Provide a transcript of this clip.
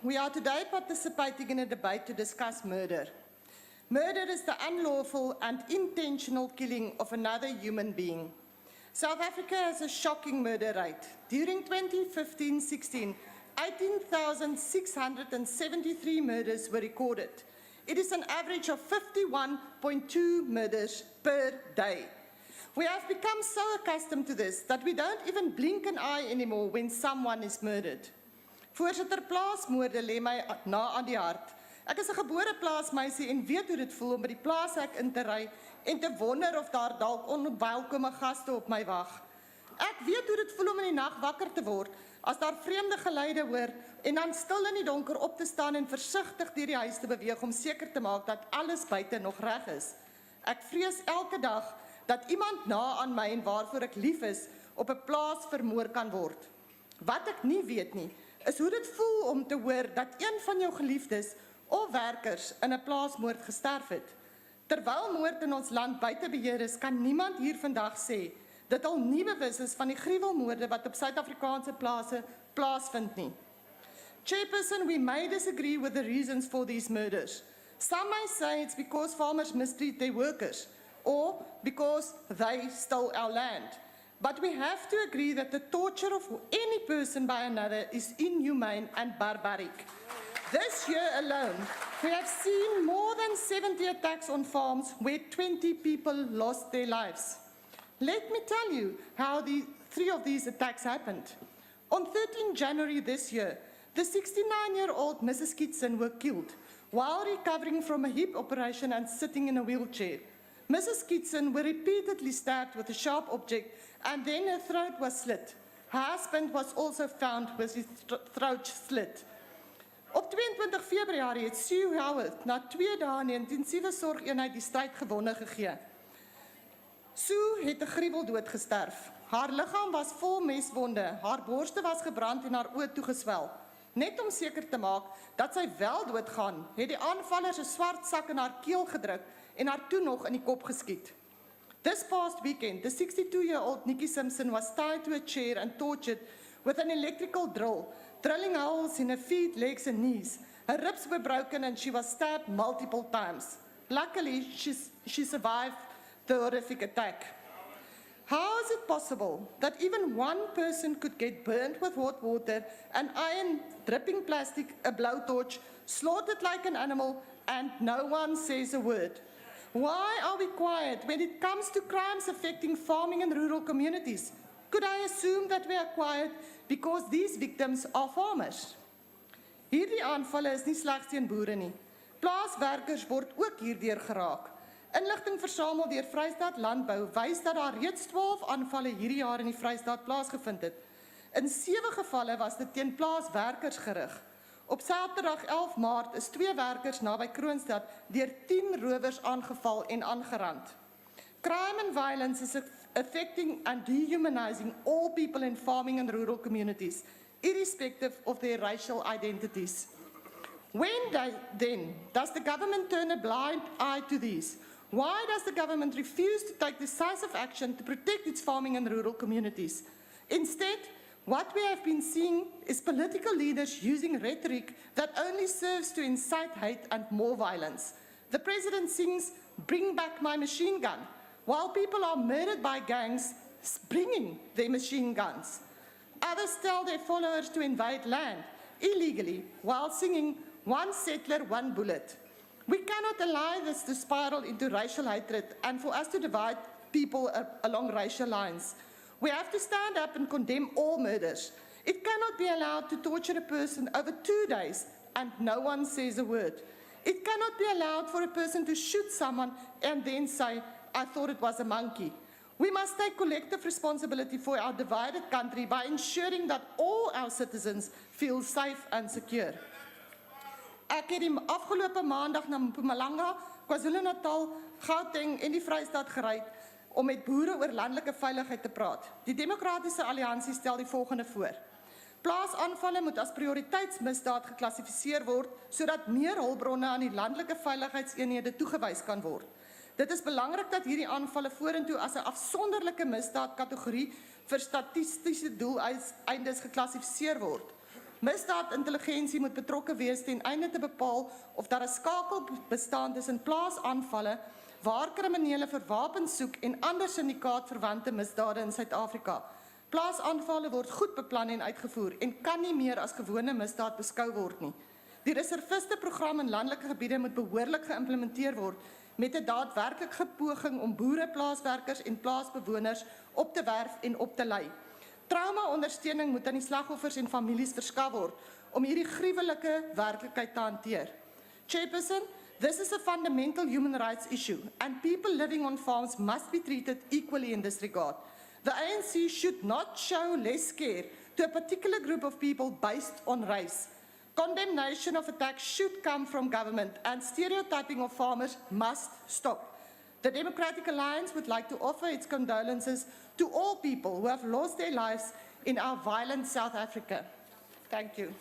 We are today participating in a debate to discuss murder. Murder is the unlawful and intentional killing of another human being. South Africa has a shocking murder rate. During 2015-16, 18,673 murders were recorded. It is an average of 51.2 murders per day. We have become so accustomed to this that we don't even blink an eye anymore when someone is murdered. Voorsitter, plaasmoorde lê my na aan die hart. Ek is 'n gebore plaasmeisie en weet hoe dit voel om by die plaashek in te ry en te wonder of daar dalk onwelkome gaste op my wag. Ek weet hoe dit voel om in die nag wakker te word as daar vreemde geluide hoor en dan stil in die donker op te staan en versigtig deur die huis te beweeg om seker te maak dat alles buite nog reg is. Ek vrees elke dag dat iemand na aan my en waarvoor ek lief is op 'n plaas vermoor kan word. Wat ek nie weet nie, is hoe dit voel om te hoor dat een van jou geliefdes of werkers in 'n plaasmoord gesterf het. Terwyl moord in ons land buite beheer is, kan niemand hier vandag sê dit al nie bewus is van die gruwelmoorde wat op Suid-Afrikaanse plase plaasvind nie. Chairperson, we may disagree with the reasons for these murders. Some may say it's because farmers mistreat their workers or because they stole our land. But we have to agree that the torture of any person by another is inhumane and barbaric. This year alone, we have seen more than 70 attacks on farms where 20 people lost their lives. Let me tell you how three of these attacks happened. On 13 January this year, the 69-year-old Mrs. Kitson were killed while recovering from a hip operation and sitting in a wheelchair. Mrs. Kitson was repeatedly stabbed with a sharp object and then her throat was slit. Her husband was also found with his throat slit. Op 22 Februarie het Sue Howard na 2 dae in 'n intensiewe sorgeenheid die stryd gewonne gegee. Sue het 'n gruweldood gesterf. Haar liggaam was vol meswonde, haar borste was gebrand en haar oë toegeswel. Net om seker te maak dat sy wel doodgaan, het die aanvallers 'n swart sak in haar keel gedruk en haar toe nog in die kop geskiet. This past weekend, the 62-year-old Nikki Simpson was tied to a chair and tortured with an electrical drill, drilling holes in her feet, legs and knees. Her ribs were broken and she was stabbed multiple times. Luckily, she survived the horrific attack. How is it possible that even one person could get burned with hot water, an iron dripping plastic, a blowtorch, slaughtered like an animal, and no one says a word? Why are we quiet when it comes to crimes affecting farming and rural communities? Could I assume that we are quiet because these victims are farmers? Hierdie aanvalle is nie slegs teen boere nie. Plaaswerkers word ook hierdeur geraak. Inligting versamel deur Vrystaat Landbou wys dat daar reeds 12 aanvalle hierdie jaar in die Vrystaat plaasgevind het. In 7 gevalle was dit teen plaaswerkers gerig. Op Saterdag 11 Maart is 2 werkers naby Kroonstad deur 10 rowers aangeval en aangerand. Crime and violence is affecting and dehumanizing all people in farming and rural communities, irrespective of their racial identities. When then does the government turn a blind eye to these? Why does the government refuse to take decisive action to protect its farming and rural communities? Instead, what we have been seeing is political leaders using rhetoric that only serves to incite hate and more violence. The president sings, "Bring back my machine gun," while people are murdered by gangs bringing their machine guns. Others tell their followers to invade land illegally while singing, "One settler, one bullet." We cannot allow this to spiral into racial hatred and for us to divide people along racial lines. We have to stand up and condemn all murders. It cannot be allowed to torture a person over 2 days and no one says a word. It cannot be allowed for a person to shoot someone and then say, "I thought it was a monkey." We must take collective responsibility for our divided country by ensuring that all our citizens feel safe and secure. Ek het die afgelope maandag na Mpumalanga, KwaZulu-Natal, Gauteng en die Vrystaat gery om met boere oor landelike veiligheid te praat. Die Demokratiese Alliansie stel die volgende voor. Plaasaanvalle moet as prioriteitsmisdaad geklassifiseer word sodat meer hulpbronne aan die landelike veiligheidseenhede toegewys kan word. Dit is belangrik dat hierdie aanvalle vorentoe as 'n afsonderlike misdaadkategorie vir statistiese doeleindes geklassifiseer word. Misdaadintelligensie moet betrokke wees ten einde te bepaal of daar 'n skakel bestaan tussen plaasaanvalle waar kriminele vir wapens soek en ander syndikaatverwante misdade in Suid-Afrika. Plaasaanvalle word goed beplan en uitgevoer en kan nie meer as gewone misdaad beskou word nie. Die reservisteprogram in landelike gebiede moet behoorlik geïmplementeer word met 'n daadwerklike poging om boere, plaaswerkers en plaasbewoners op te werf en op te lei. Trauma-ondersteuning moet aan die slagoffers en families verskaf word om hierdie gruwelike werklikheid te hanteer. Chairperson, this is a fundamental human rights issue and people living on farms must be treated equally in this regard. The ANC should not show less care to a particular group of people based on race. Condemnation of attacks should come from government and stereotyping of farmers must stop. The Democratic Alliance would like to offer its condolences to all people who have lost their lives in our violent South Africa. Thank you.